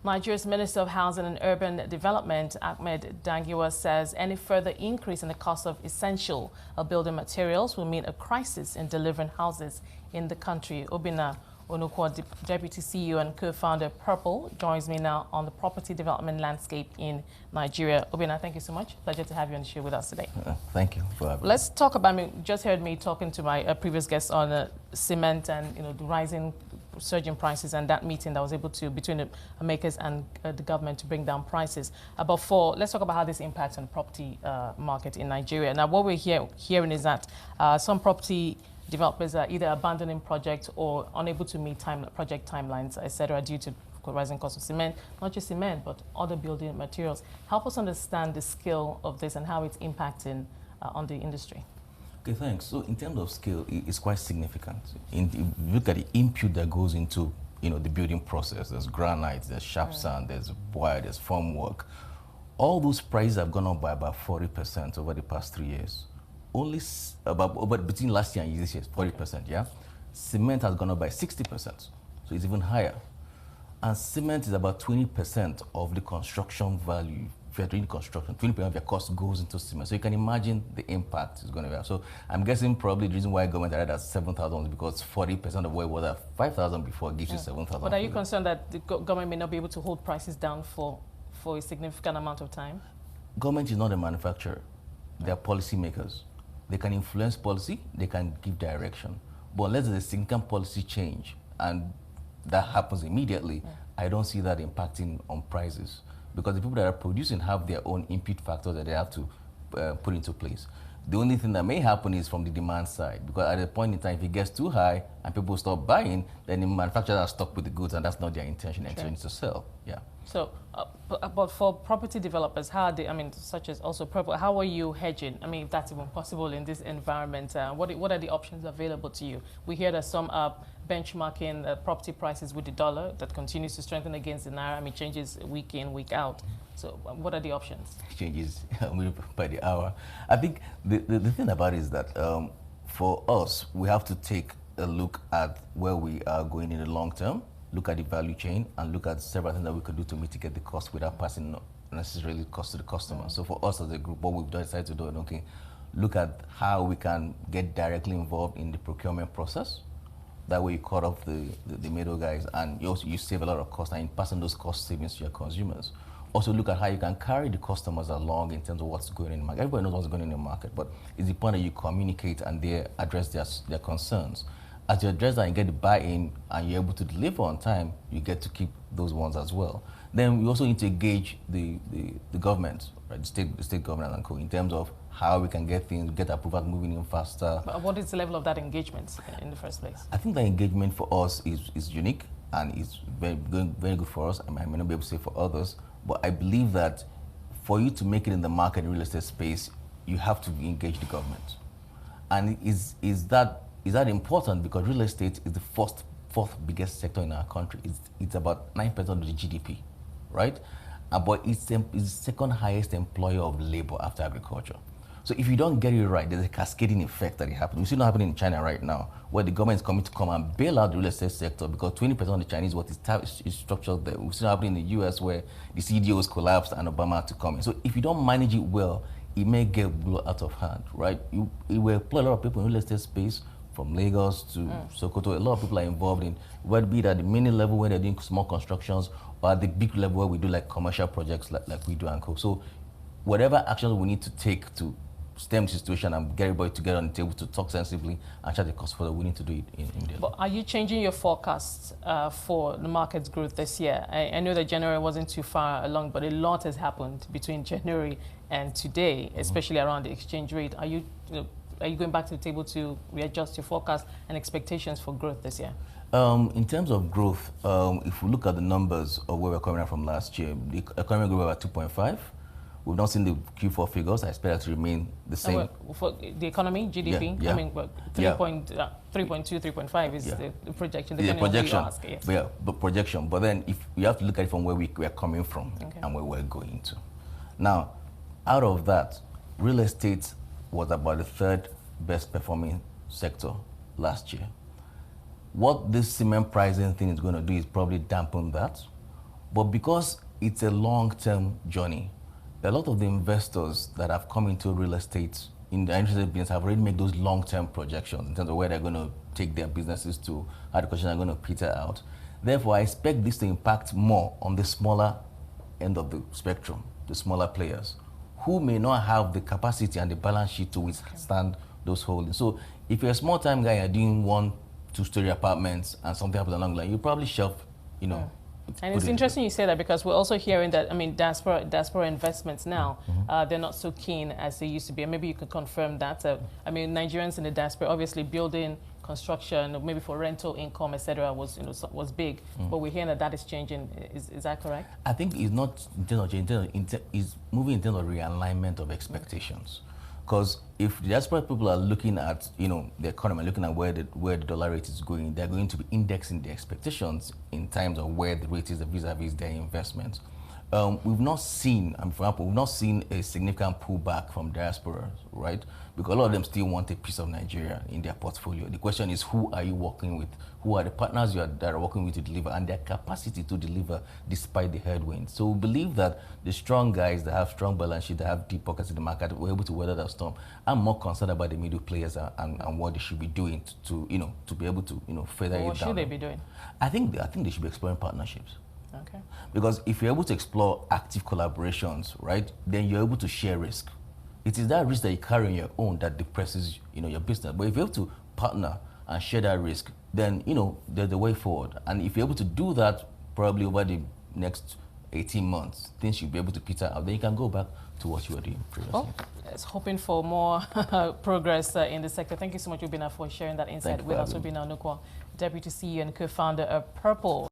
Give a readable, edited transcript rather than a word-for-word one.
Nigeria's Minister of Housing and Urban Development, Ahmed Dangiwa, says any further increase in the cost of essential building materials will mean a crisis in delivering houses in the country. Obinna Onukwo, Deputy CEO and co-founder Purple, joins me now on the property development landscape in Nigeria. Obinna, thank you so much. Pleasure to have you on the show with us today. Thank you for having me. Let's talk about, you just heard me talking to my previous guest on cement and the rising surging prices and that meeting that was able to, between the makers and the government, to bring down prices. Let's talk about how this impacts on the property market in Nigeria. Now, what we're hearing is that some property developers are either abandoning projects or unable to meet project timelines, etc., due to rising cost of cement, not just cement, but other building materials. Help us understand the scale of this and how it's impacting on the industry. Okay, thanks. So in terms of scale, it's quite significant. If you look at the input that goes into the building process, there's granite, there's sharp sand, there's wire, there's formwork. All those prices have gone up by about 40% over the past 3 years. Only between last year and this year, 40%, yeah? Cement has gone up by 60%, so it's even higher. And cement is about 20% of the construction value. If you're doing construction, 20% of your cost goes into cement. So you can imagine the impact is going to be. So I'm guessing probably the reason why government added at 7,000 is because 40% of what it was at 5,000 before gives you 7,000. But are you concerned that the government may not be able to hold prices down for a significant amount of time? Government is not a manufacturer. They're policy makers. They can influence policy, they can give direction. But unless there's a significant policy change and that happens immediately, I don't see that impacting on prices. Because the people that are producing have their own input factors that they have to put into place. The only thing that may happen is from the demand side, because at a point in time, if it gets too high and people stop buying, then the manufacturers are stuck with the goods, and that's not their intention. Their intention is to sell. Yeah. So, but for property developers, how are they, such as also Purple, how are you hedging? If that's even possible in this environment, what are the options available to you? We hear that some are benchmarking property prices with the dollar that continues to strengthen against the naira. Changes week in, week out. So, what are the options? Changes by the hour. I think the thing about it is that for us, we have to take a look at where we are going in the long term, look at the value chain, and look at several things that we could do to mitigate the cost without passing necessarily cost to the customer. So for us as a group, what we've decided to do is, okay, look at how we can get directly involved in the procurement process. That way you cut off the middle guys, and you save a lot of cost, and passing those cost savings to your consumers. Also look at how you can carry the customers along in terms of what's going on in the market. Everybody knows what's going on in the market, but it's the point that you communicate and they address their concerns. As you address that and get the buy-in and you're able to deliver on time, you get to keep those ones as well. Then we also need to engage the government, right, the state government and co, in terms of how we can get approval moving in faster. But what is the level of that engagement in the first place? I think the engagement for us is unique and it's very good for us. I may not be able to say for others, but I believe that for you to make it in the market and real estate space, you have to engage the government. And is that important? Because real estate is the fourth biggest sector in our country. It's about 9% of the GDP, right? But it's the second highest employer of labor after agriculture. So if you don't get it right, there's a cascading effect that happens. We see it happening in China right now, where the government is coming to come and bail out the real estate sector because 20% of the Chinese work is structured there. We see it happening in the US where the CDOs collapsed and Obama had to come in. So if you don't manage it well, it may get blown out of hand, right? It will employ a lot of people in real estate space, from Lagos to Sokoto. A lot of people are involved in, whether it be at the mini level where they're doing small constructions, or at the big level where we do like commercial projects like we do and co. So whatever actions we need to take to stem the situation and get everybody together on the table to talk sensibly and charge the cost for that, we need to do it in India. But are you changing your forecasts for the market's growth this year? I know that January wasn't too far along, but a lot has happened between January and today, especially around the exchange rate. Are you going back to the table to readjust your forecast and expectations for growth this year? In terms of growth, if we look at the numbers of where we're coming out from last year, the economy grew about 2.5. We've not seen the Q4 figures. I expect that to remain the same. For the economy, GDP, yeah. 3.2, 3.5 is the projection. The projection, ask, yes. but projection. But then if you have to look at it from where we are coming from and where we're going to. Now, out of that, real estate was about the third best performing sector last year. What this cement pricing thing is going to do is probably dampen that. But because it's a long-term journey, a lot of the investors that have come into real estate in the interested business have already made those long-term projections in terms of where they're going to take their businesses to, how the question are going to peter out. Therefore, I expect this to impact more on the smaller end of the spectrum, the smaller players, who may not have the capacity and the balance sheet to withstand those holdings. So if you're a small-time guy, you're doing 1, 2-story apartments and something happens along the line, you probably shelf, you know. And it's interesting you say that, because we're also hearing that, I mean, diaspora investments now, they're not so keen as they used to be. And maybe you could confirm that. I mean, Nigerians in the diaspora, obviously building, construction, maybe for rental income, etc., was, you know, was big. But we're hearing that that is changing. Is that correct? I think it's not in terms of change, it's moving in terms of realignment of expectations. Because if the diaspora people are looking at, you know, the economy, looking at where the dollar rate is going, they're going to be indexing the expectations in terms of where the rate is vis-a-vis their investments. We've not seen, for example, we've not seen a significant pullback from diaspora, right? Because a lot of them still want a piece of Nigeria in their portfolio. The question is, who are you working with? Who are the partners that are working with to deliver, and their capacity to deliver despite the headwinds? So we believe that the strong guys that have strong balance sheet, that have deep pockets in the market, were able to weather that storm. I'm more concerned about the middle players and what they should be doing to you know, to be able to, you know, further it down. What should they be doing? I think they should be exploring partnerships. Okay. Because if you're able to explore active collaborations, right, then you're able to share risk. It is that risk that you carry on your own that depresses, you know, your business. But if you're able to partner and share that risk, then, you know, there's the way forward. And if you're able to do that, probably over the next 18 months, things should be able to peter out. Then you can go back to what you were doing previously. Well, it's hoping for more progress in the sector. Thank you so much, Ubina, for sharing that insight with us. Ubina Onukwa, Deputy CEO and co-founder of Purple.